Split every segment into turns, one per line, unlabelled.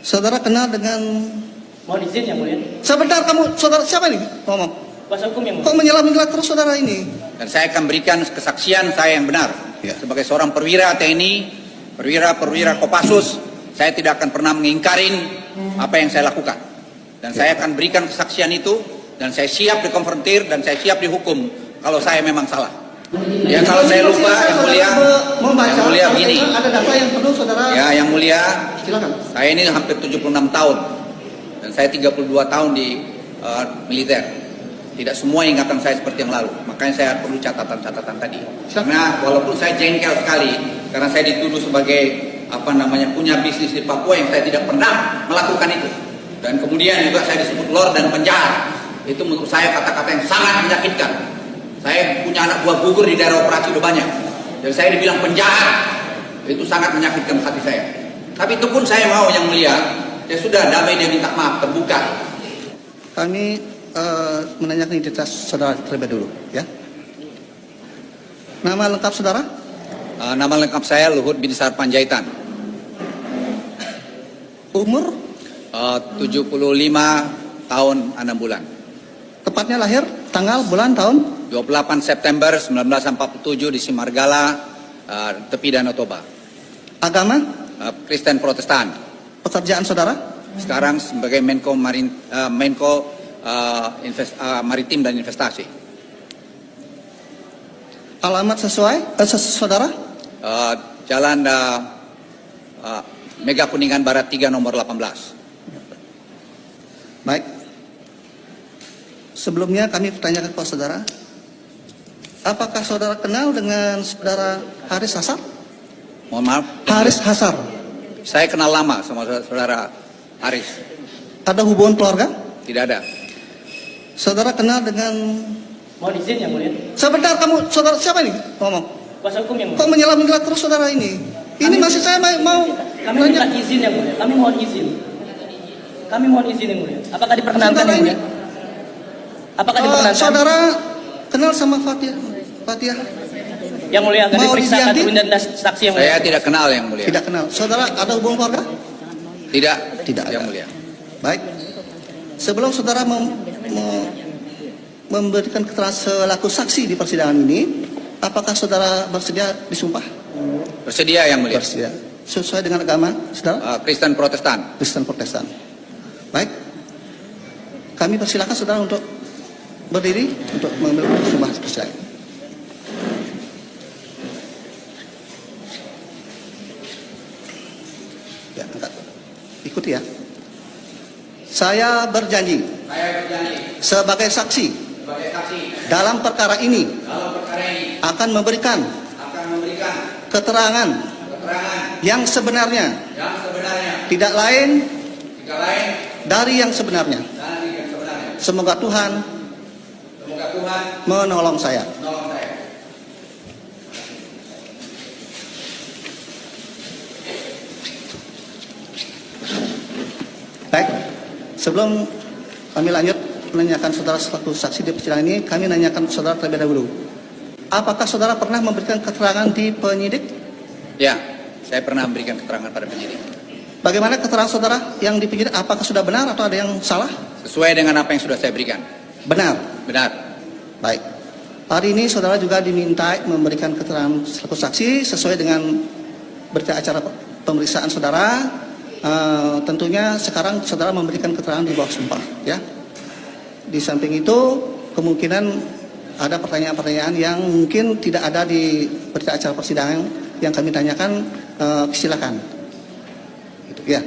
Saudara kenal dengan...
Mohon izin yang mulia.
Sebentar, kamu, saudara siapa ini? Ngomong.
Kuasa hukum yang mulia.
Kok menyelam-nyelam terus saudara ini?
Dan saya akan berikan kesaksian saya yang benar.
Ya.
Sebagai seorang perwira TNI, perwira Kopassus, saya tidak akan pernah mengingkarin apa yang saya lakukan. Dan saya akan berikan kesaksian itu, dan saya siap dikonfrontir, dan saya siap dihukum kalau saya memang salah. Ya kalau saya lupa, yang mulia begini.
Ada data yang perlu saudara...
Ya, yang mulia,
silakan.
saya ini hampir 76 tahun. Dan saya 32 tahun di militer. Tidak semua ingatan saya seperti yang lalu. Makanya saya perlu catatan-catatan tadi. Karena walaupun saya jengkel sekali, karena saya dituduh sebagai punya bisnis di Papua yang saya tidak pernah melakukan itu. Dan kemudian juga saya disebut lord dan penjahat. Itu menurut saya kata-kata yang sangat menyakitkan. Saya punya anak buah gugur di daerah operasi udah banyak. Dan saya dibilang penjahat. Itu sangat menyakitkan hati saya. Tapi itu pun saya mau yang mulia. Ya sudah, damai dia minta maaf, terbuka.
Kami menanyakan identitas saudara terlebih dulu, ya. Nama lengkap saudara?
Nama lengkap saya Luhut Binsar Panjaitan.
Umur?
75 tahun 6 bulan.
Tepatnya lahir, tanggal, bulan, tahun?
28 September 1947 di Simargala, tepi Danau Toba.
Agama?
Kristen Protestan.
Pekerjaan saudara?
Sekarang sebagai Menko Maritim dan Investasi.
Alamat sesuai? Saudara?
Jalan Mega Kuningan Barat 3 nomor 18.
Baik. Sebelumnya kami bertanyakan kepada saudara, apakah saudara kenal dengan saudara Haris Hasar?
Mohon maaf.
Haris Hasar.
Saya kenal lama sama saudara Haris.
Ada hubungan keluarga?
Tidak ada.
Saudara kenal dengan...
Mohon izin yang mulia.
Sebentar, kamu, saudara siapa ini? Ngomong.
Kuasa hukum yang mulia.
Kok menyelam-nyelam terus saudara ini? Ini masih saya mau...
Kami minta izin yang mulia. Kami mohon izin. Kami mohon izin yang mulia. Apakah diperkenankan yang mulia? Apakah diperkenankan?
Saudara kenal sama Fathia?
Yang mulia akan diperiksa dan saksi yang mulia.
Saya tidak kenal yang mulia.
Tidak kenal. Saudara ada hubungan keluarga?
Tidak.
Tidak
yang
ada.
mulia.
Baik. Sebelum saudara memberikan keterangan selaku saksi di persidangan ini, apakah saudara bersedia disumpah?
Bersedia yang mulia.
Bersedia. Sesuai dengan agama saudara?
Kristen Protestan.
Kristen Protestan. Baik. Kami persilakan saudara untuk berdiri untuk mengambil sumpah persidangan. Ya, angkat. Ikuti ya. Saya berjanji sebagai saksi dalam perkara ini akan memberikan keterangan yang sebenarnya, tidak lain dari yang sebenarnya. Semoga Tuhan menolong saya. Baik, sebelum kami lanjut menanyakan saudara selaku saksi di persidangan ini, kami nanyakan saudara terlebih dahulu. Apakah saudara pernah memberikan keterangan di penyidik?
Ya, saya pernah memberikan keterangan pada penyidik.
Bagaimana keterangan saudara yang di penyidik? Apakah sudah benar atau ada yang salah?
Sesuai dengan apa yang sudah saya berikan.
Benar.
Benar.
Baik. Hari ini saudara juga diminta memberikan keterangan selaku saksi sesuai dengan berita acara pemeriksaan saudara. Tentunya sekarang saudara memberikan keterangan di bawah sumpah, ya. Di samping itu kemungkinan ada pertanyaan-pertanyaan yang mungkin tidak ada di berita acara persidangan yang kami tanyakan, silakan. Gitu, ya.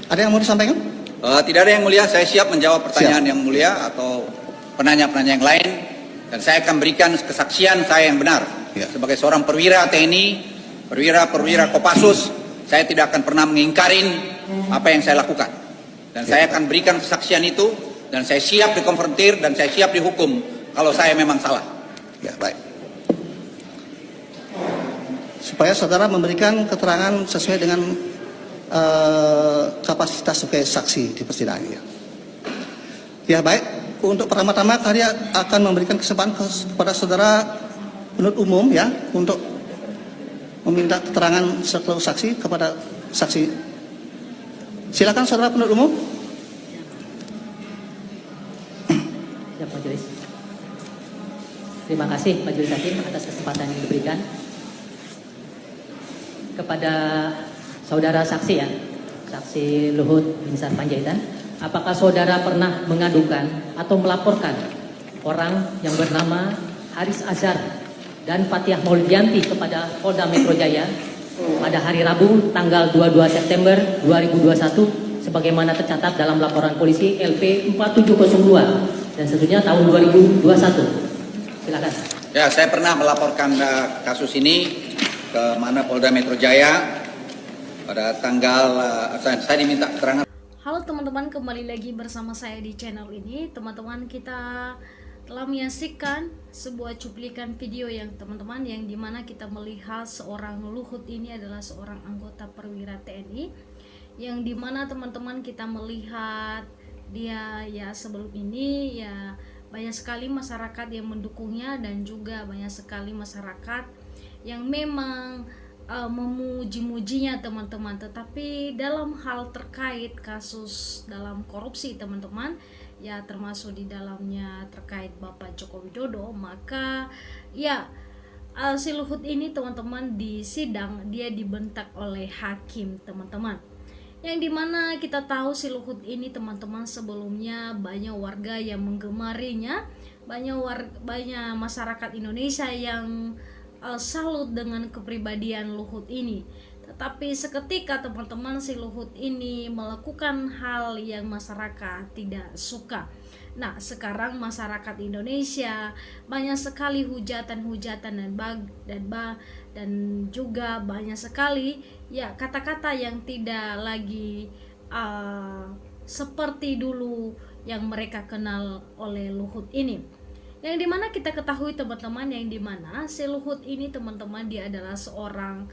Ada yang mau disampaikan?
Tidak ada yang mulia. Saya siap menjawab pertanyaan yang mulia atau penanya-penanya yang lain, dan saya akan berikan kesaksian saya yang benar. Ya. Sebagai seorang perwira TNI, perwira Kopassus, saya tidak akan pernah mengingkarin apa yang saya lakukan. Dan saya akan berikan kesaksian itu, dan saya siap dikonfrontir, dan saya siap dihukum kalau saya memang salah.
Ya, baik. Supaya saudara memberikan keterangan sesuai dengan kapasitas sebagai saksi di persidangan. Ya, baik. Untuk pertama-tama kami akan memberikan kesempatan kepada saudara penuntut umum, ya, untuk meminta keterangan selaku saksi kepada saksi Silakan saudara penuntut umum.
Ya, Majelis. Terima kasih Majelis Hakim atas kesempatan yang diberikan kepada saudara saksi ya, saksi Luhut Binsar Panjaitan. Apakah saudara pernah mengadukan atau melaporkan orang yang bernama Haris Azhar dan Fathiah Maulidianti kepada Polda Metro Jaya pada hari Rabu tanggal 22 September 2021 sebagaimana tercatat dalam laporan polisi LP 4702 dan seterusnya tahun 2021. Silakan.
Ya, saya pernah melaporkan kasus ini ke mana Polda Metro Jaya pada tanggal saya diminta keterangan.
Halo teman-teman, kembali lagi bersama saya di channel ini. Teman-teman, kita telah menyaksikan sebuah cuplikan video yang teman-teman yang dimana kita melihat seorang Luhut ini adalah seorang anggota perwira TNI yang dimana teman-teman kita melihat dia ya sebelum ini ya banyak sekali masyarakat yang mendukungnya dan juga banyak sekali masyarakat yang memang memuji-mujinya teman-teman. Tetapi dalam hal terkait kasus dalam korupsi teman-teman ya termasuk di dalamnya terkait Bapak Joko Widodo, maka ya si Luhut ini teman-teman di sidang dia dibentak oleh hakim teman-teman, yang dimana kita tahu si Luhut ini teman-teman sebelumnya banyak warga yang menggemarinya, banyak masyarakat Indonesia yang salut dengan kepribadian Luhut ini. Tetapi seketika teman-teman si Luhut ini melakukan hal yang masyarakat tidak suka. Nah, sekarang masyarakat Indonesia banyak sekali hujatan-hujatan dan juga banyak sekali ya kata-kata yang tidak lagi seperti dulu yang mereka kenal oleh Luhut ini. Yang dimana kita ketahui teman-teman, yang dimana si Luhut ini teman-teman dia adalah seorang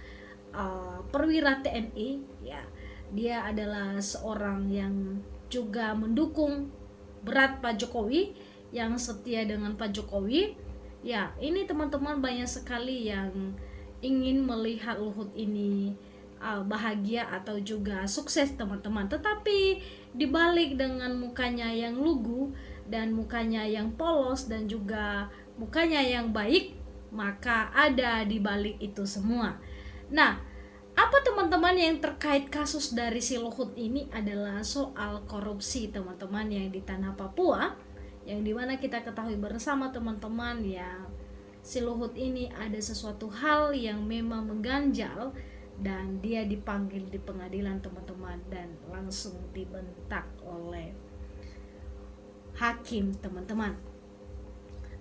perwira TNI ya. Dia adalah seorang yang juga mendukung berat Pak Jokowi, yang setia dengan Pak Jokowi. Ya, ini teman-teman banyak sekali yang ingin melihat Luhut ini bahagia atau juga sukses teman-teman. Tetapi dibalik dengan mukanya yang lugu dan mukanya yang polos dan juga mukanya yang baik, maka ada di balik itu semua. Nah, apa teman-teman yang terkait kasus dari si Luhut ini adalah soal korupsi teman-teman yang di tanah Papua, yang dimana kita ketahui bersama teman-teman ya si Luhut ini ada sesuatu hal yang memang mengganjal dan dia dipanggil di pengadilan teman-teman dan langsung dibentak oleh hakim teman-teman.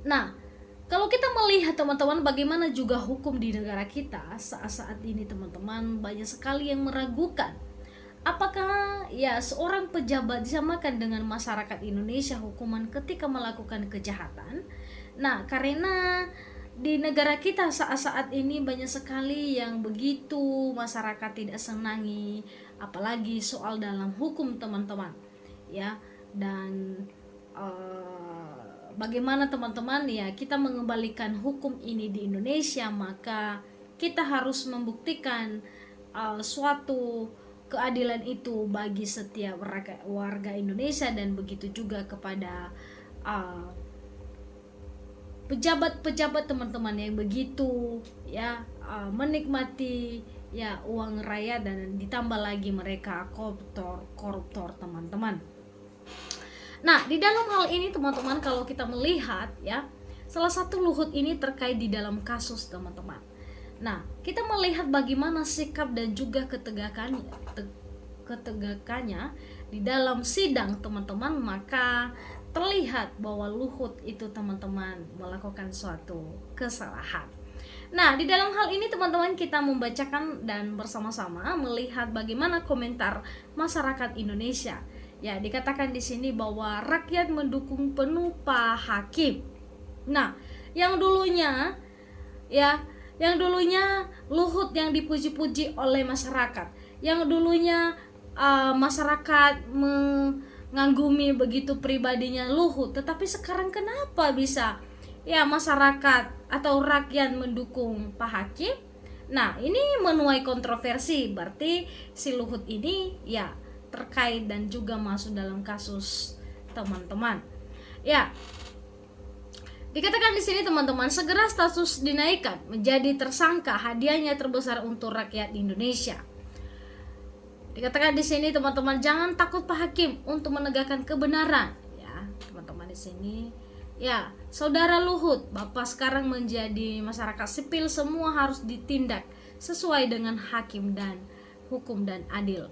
Nah, kalau kita melihat teman-teman bagaimana juga hukum di negara kita saat-saat ini teman-teman banyak sekali yang meragukan apakah ya seorang pejabat disamakan dengan masyarakat Indonesia hukuman ketika melakukan kejahatan. Nah, karena di negara kita saat-saat ini banyak sekali yang begitu masyarakat tidak senangi, apalagi soal dalam hukum teman-teman ya. Dan bagaimana teman-teman ya kita mengembalikan hukum ini di Indonesia, maka kita harus membuktikan suatu keadilan itu bagi setiap warga Indonesia dan begitu juga kepada pejabat-pejabat teman-teman yang begitu ya menikmati ya uang rakyat dan ditambah lagi mereka koruptor teman-teman. Nah, di dalam hal ini teman-teman kalau kita melihat ya salah satu Luhut ini terkait di dalam kasus teman-teman. Nah, kita melihat bagaimana sikap dan juga ketegakannya di dalam sidang teman-teman, maka terlihat bahwa Luhut itu teman-teman melakukan suatu kesalahan. Nah, di dalam hal ini teman-teman kita membacakan dan bersama-sama melihat bagaimana komentar masyarakat Indonesia. Ya, dikatakan di sini bahwa rakyat mendukung penuh Pak Hakim. Nah, yang dulunya Luhut yang dipuji-puji oleh masyarakat, yang dulunya masyarakat mengagumi begitu pribadinya Luhut, tetapi sekarang kenapa bisa ya masyarakat atau rakyat mendukung Pak Hakim? Nah, ini menuai kontroversi. Berarti si Luhut ini ya terkait dan juga masuk dalam kasus teman-teman. Ya, dikatakan di sini teman-teman, segera status dinaikkan menjadi tersangka, hadiahnya terbesar untuk rakyat Indonesia. Dikatakan di sini teman-teman, jangan takut Pak Hakim untuk menegakkan kebenaran. Ya, teman-teman di sini. Ya, Saudara Luhut, Bapak sekarang menjadi masyarakat sipil, semua harus ditindak sesuai dengan hakim dan hukum dan adil.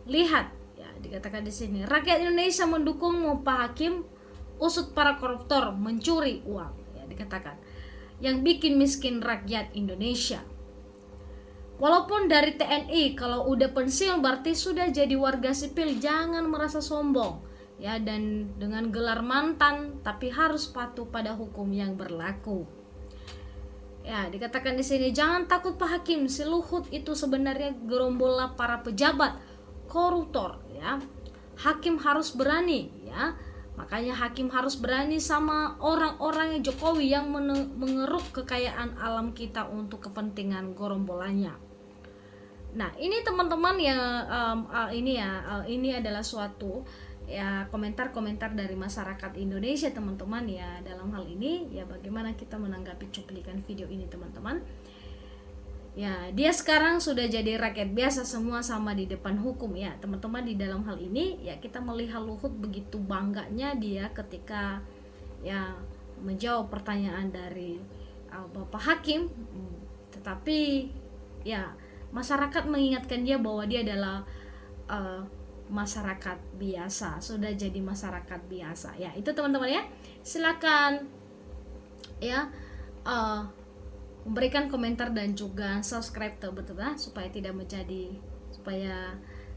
Lihat, ya dikatakan di sini, rakyat Indonesia mendukungmu Pak Hakim, usut para koruptor mencuri uang. Ya, dikatakan yang bikin miskin rakyat Indonesia. Walaupun dari TNI, kalau udah pensiun berarti sudah jadi warga sipil, jangan merasa sombong. Ya, dan dengan gelar mantan, tapi harus patuh pada hukum yang berlaku. Ya, dikatakan di sini, jangan takut Pak Hakim, si Luhut itu sebenarnya gerombola para pejabat koruptor. Ya, hakim harus berani. Ya, makanya hakim harus berani sama orang-orang Jokowi yang mengeruk kekayaan alam kita untuk kepentingan gerombolannya. Nah, ini teman-teman ya, ini adalah suatu ya komentar-komentar dari masyarakat Indonesia teman-teman ya dalam hal ini. Ya, bagaimana kita menanggapi cuplikan video ini teman-teman. Ya, dia sekarang sudah jadi rakyat biasa, semua sama di depan hukum ya teman-teman. Di dalam hal ini ya kita melihat Luhut begitu bangganya dia ketika ya menjawab pertanyaan dari Bapak Hakim, tetapi ya masyarakat mengingatkan dia bahwa dia adalah masyarakat biasa, sudah jadi masyarakat biasa. Ya, itu teman-teman ya. Silakan ya memberikan komentar dan juga subscribe teman-teman supaya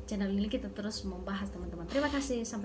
channel ini kita terus membahas teman-teman. Terima kasih, sampai